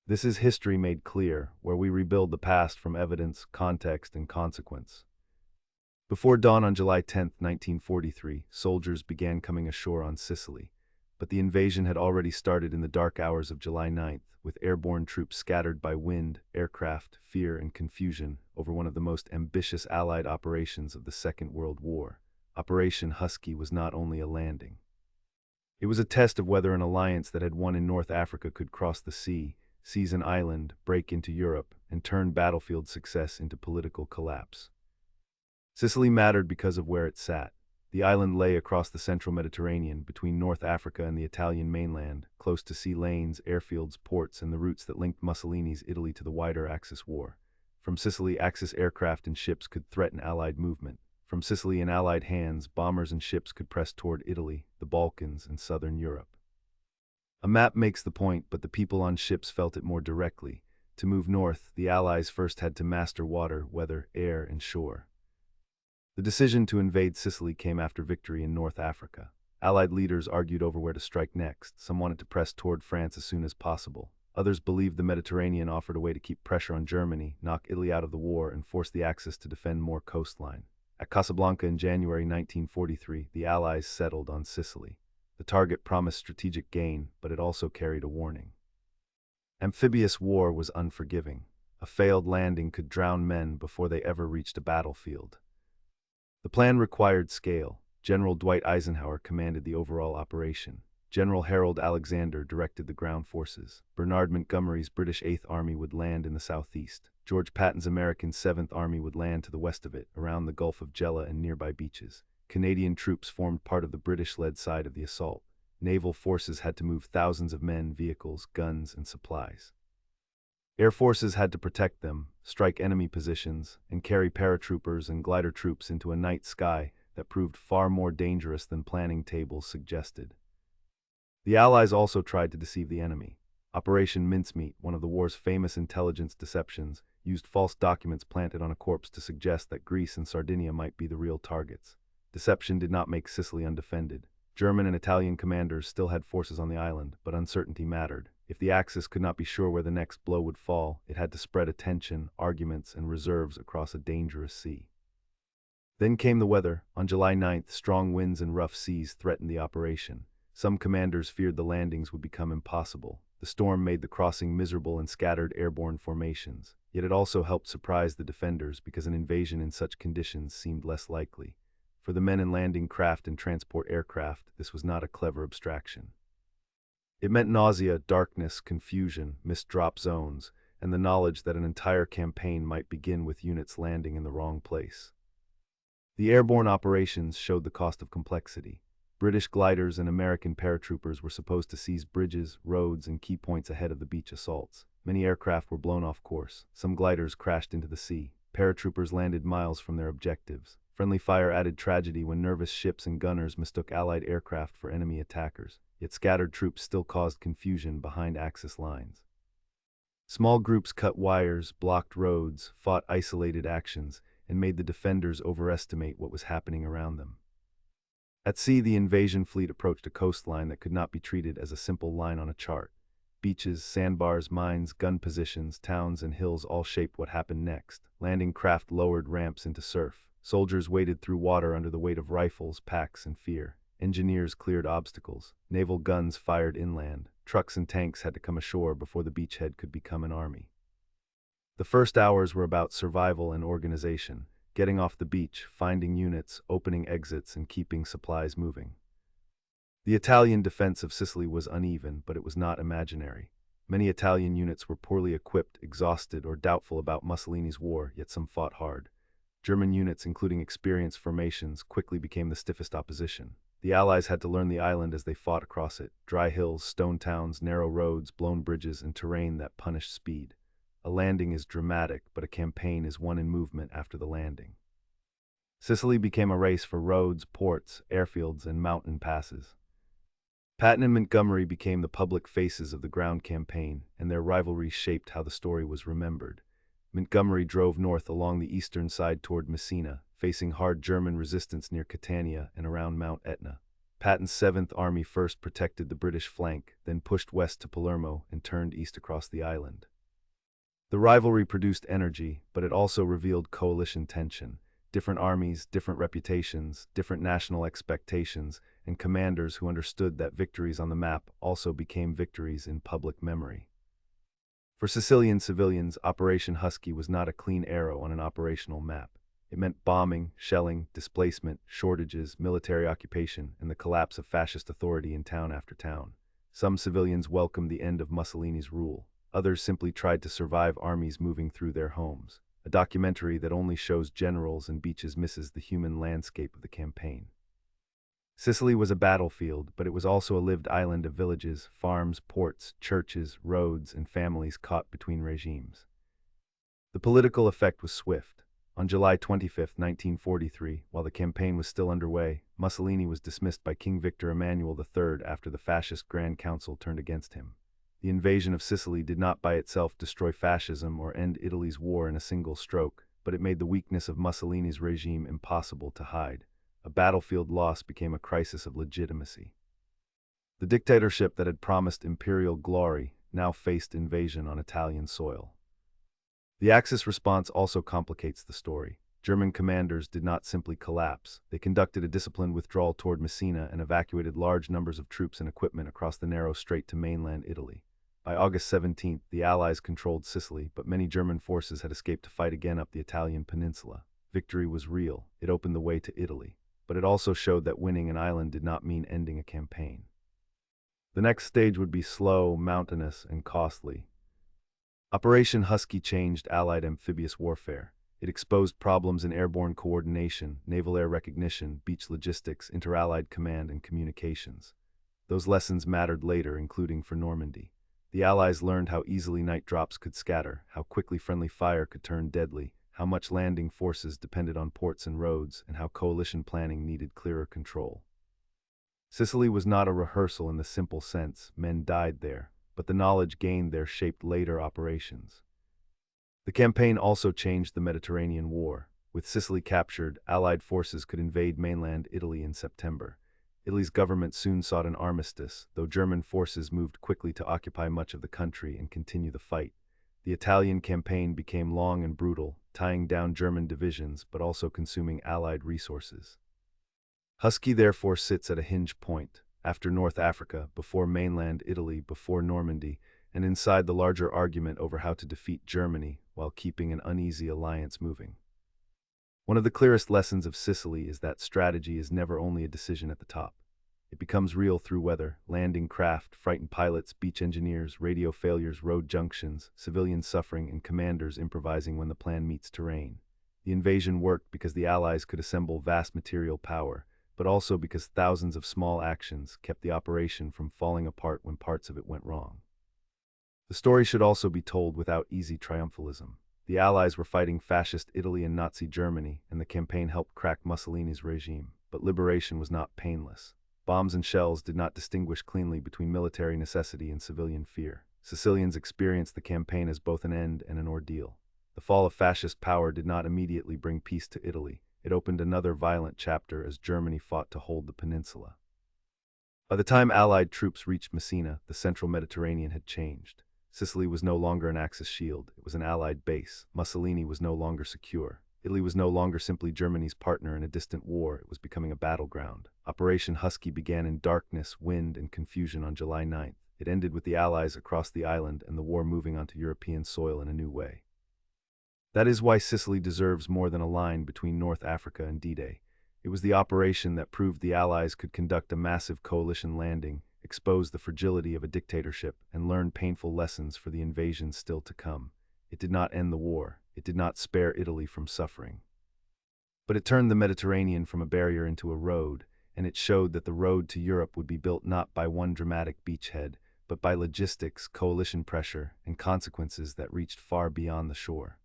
This is history made clear, where we rebuild the past from evidence, context, and consequence. Before dawn on July 10, 1943, soldiers began coming ashore on Sicily, but the invasion had already started in the dark hours of July 9th, with airborne troops scattered by wind, aircraft, fear, and confusion over one of the most ambitious Allied operations of the Second World War. Operation Husky was not only a landing. It was a test of whether an alliance that had won in North Africa could cross the sea, seize an island, break into Europe, and turn battlefield success into political collapse. Sicily mattered because of where it sat. The island lay across the central Mediterranean, between North Africa and the Italian mainland, close to sea lanes, airfields, ports, and the routes that linked Mussolini's Italy to the wider Axis war. From Sicily, Axis aircraft and ships could threaten Allied movement. From Sicily in Allied hands, bombers and ships could press toward Italy, the Balkans, and southern Europe. A map makes the point, but the people on ships felt it more directly. To move north, the Allies first had to master water, weather, air, and shore. The decision to invade Sicily came after victory in North Africa. Allied leaders argued over where to strike next. Some wanted to press toward France as soon as possible. Others believed the Mediterranean offered a way to keep pressure on Germany, knock Italy out of the war, and force the Axis to defend more coastline. At Casablanca in January 1943, the Allies settled on Sicily. The target promised strategic gain, but it also carried a warning. Amphibious war was unforgiving. A failed landing could drown men before they ever reached a battlefield. The plan required scale. General Dwight Eisenhower commanded the overall operation. General Harold Alexander directed the ground forces. Bernard Montgomery's British Eighth Army would land in the southeast. George Patton's American Seventh Army would land to the west of it, around the Gulf of Gela and nearby beaches. Canadian troops formed part of the British-led side of the assault. Naval forces had to move thousands of men, vehicles, guns, and supplies. Air forces had to protect them, strike enemy positions, and carry paratroopers and glider troops into a night sky that proved far more dangerous than planning tables suggested. The Allies also tried to deceive the enemy. Operation Mincemeat, one of the war's famous intelligence deceptions, used false documents planted on a corpse to suggest that Greece and Sardinia might be the real targets. Deception did not make Sicily undefended. German and Italian commanders still had forces on the island, but uncertainty mattered. If the Axis could not be sure where the next blow would fall, it had to spread attention, arguments, and reserves across a dangerous sea. Then came the weather. On July 9th, strong winds and rough seas threatened the operation. Some commanders feared the landings would become impossible. The storm made the crossing miserable and scattered airborne formations. Yet it also helped surprise the defenders because an invasion in such conditions seemed less likely. For the men in landing craft and transport aircraft, this was not a clever abstraction. It meant nausea, darkness, confusion, missed drop zones, and the knowledge that an entire campaign might begin with units landing in the wrong place. The airborne operations showed the cost of complexity. British gliders and American paratroopers were supposed to seize bridges, roads, and key points ahead of the beach assaults. Many aircraft were blown off course. Some gliders crashed into the sea. Paratroopers landed miles from their objectives. Friendly fire added tragedy when nervous ships and gunners mistook Allied aircraft for enemy attackers. Yet scattered troops still caused confusion behind Axis lines. Small groups cut wires, blocked roads, fought isolated actions, and made the defenders overestimate what was happening around them. At sea, the invasion fleet approached a coastline that could not be treated as a simple line on a chart. Beaches, sandbars, mines, gun positions, towns, and hills all shaped what happened next. Landing craft lowered ramps into surf. Soldiers waded through water under the weight of rifles, packs, and fear. Engineers cleared obstacles. Naval guns fired inland. Trucks and tanks had to come ashore before the beachhead could become an army. The first hours were about survival and organization, getting off the beach, finding units, opening exits, and keeping supplies moving. The Italian defense of Sicily was uneven, but it was not imaginary. Many Italian units were poorly equipped, exhausted, or doubtful about Mussolini's war, yet some fought hard. German units, including experienced formations, quickly became the stiffest opposition. The Allies had to learn the island as they fought across it: dry hills, stone towns, narrow roads, blown bridges, and terrain that punished speed. A landing is dramatic, but a campaign is won in movement after the landing. Sicily became a race for roads, ports, airfields, and mountain passes. Patton and Montgomery became the public faces of the ground campaign, and their rivalry shaped how the story was remembered. Montgomery drove north along the eastern side toward Messina, facing hard German resistance near Catania and around Mount Etna. Patton's 7th Army first protected the British flank, then pushed west to Palermo and turned east across the island. The rivalry produced energy, but it also revealed coalition tension. Different armies, different reputations, different national expectations, and commanders who understood that victories on the map also became victories in public memory. For Sicilian civilians, Operation Husky was not a clean arrow on an operational map. It meant bombing, shelling, displacement, shortages, military occupation, and the collapse of fascist authority in town after town. Some civilians welcomed the end of Mussolini's rule. Others simply tried to survive armies moving through their homes. A documentary that only shows generals and beaches misses the human landscape of the campaign. Sicily was a battlefield, but it was also a lived island of villages, farms, ports, churches, roads, and families caught between regimes. The political effect was swift. On July 25, 1943, while the campaign was still underway, Mussolini was dismissed by King Victor Emmanuel III after the fascist Grand Council turned against him. The invasion of Sicily did not by itself destroy fascism or end Italy's war in a single stroke, but it made the weakness of Mussolini's regime impossible to hide. A battlefield loss became a crisis of legitimacy. The dictatorship that had promised imperial glory now faced invasion on Italian soil. The Axis response also complicates the story. German commanders did not simply collapse. They conducted a disciplined withdrawal toward Messina and evacuated large numbers of troops and equipment across the narrow strait to mainland Italy. By August 17, the Allies controlled Sicily, but many German forces had escaped to fight again up the Italian peninsula. Victory was real. It opened the way to Italy. But it also showed that winning an island did not mean ending a campaign. The next stage would be slow, mountainous, and costly. Operation Husky changed Allied amphibious warfare. It exposed problems in airborne coordination, naval air recognition, beach logistics, inter-allied command, and communications. Those lessons mattered later, including for Normandy. The Allies learned how easily night drops could scatter, how quickly friendly fire could turn deadly, how much landing forces depended on ports and roads, and how coalition planning needed clearer control. Sicily was not a rehearsal in the simple sense. Men died there, but the knowledge gained there shaped later operations. The campaign also changed the Mediterranean War. With Sicily captured, Allied forces could invade mainland Italy in September. Italy's government soon sought an armistice, though German forces moved quickly to occupy much of the country and continue the fight. The Italian campaign became long and brutal, tying down German divisions but also consuming Allied resources. Husky therefore sits at a hinge point, after North Africa, before mainland Italy, before Normandy, and inside the larger argument over how to defeat Germany while keeping an uneasy alliance moving. One of the clearest lessons of Sicily is that strategy is never only a decision at the top. It becomes real through weather, landing craft, frightened pilots, beach engineers, radio failures, road junctions, civilian suffering, and commanders improvising when the plan meets terrain. The invasion worked because the Allies could assemble vast material power, but also because thousands of small actions kept the operation from falling apart when parts of it went wrong. The story should also be told without easy triumphalism. The Allies were fighting fascist Italy and Nazi Germany, and the campaign helped crack Mussolini's regime. But liberation was not painless. Bombs and shells did not distinguish cleanly between military necessity and civilian fear. Sicilians experienced the campaign as both an end and an ordeal. The fall of fascist power did not immediately bring peace to Italy. It opened another violent chapter as Germany fought to hold the peninsula. By the time Allied troops reached Messina, the central Mediterranean had changed. Sicily was no longer an Axis shield, it was an Allied base. Mussolini was no longer secure. Italy was no longer simply Germany's partner in a distant war, it was becoming a battleground. Operation Husky began in darkness, wind, and confusion on July 9th. It ended with the Allies across the island and the war moving onto European soil in a new way. That is why Sicily deserves more than a line between North Africa and D-Day. It was the operation that proved the Allies could conduct a massive coalition landing, expose the fragility of a dictatorship, and learn painful lessons for the invasions still to come. It did not end the war. It did not spare Italy from suffering. But it turned the Mediterranean from a barrier into a road, and it showed that the road to Europe would be built not by one dramatic beachhead, but by logistics, coalition pressure, and consequences that reached far beyond the shore.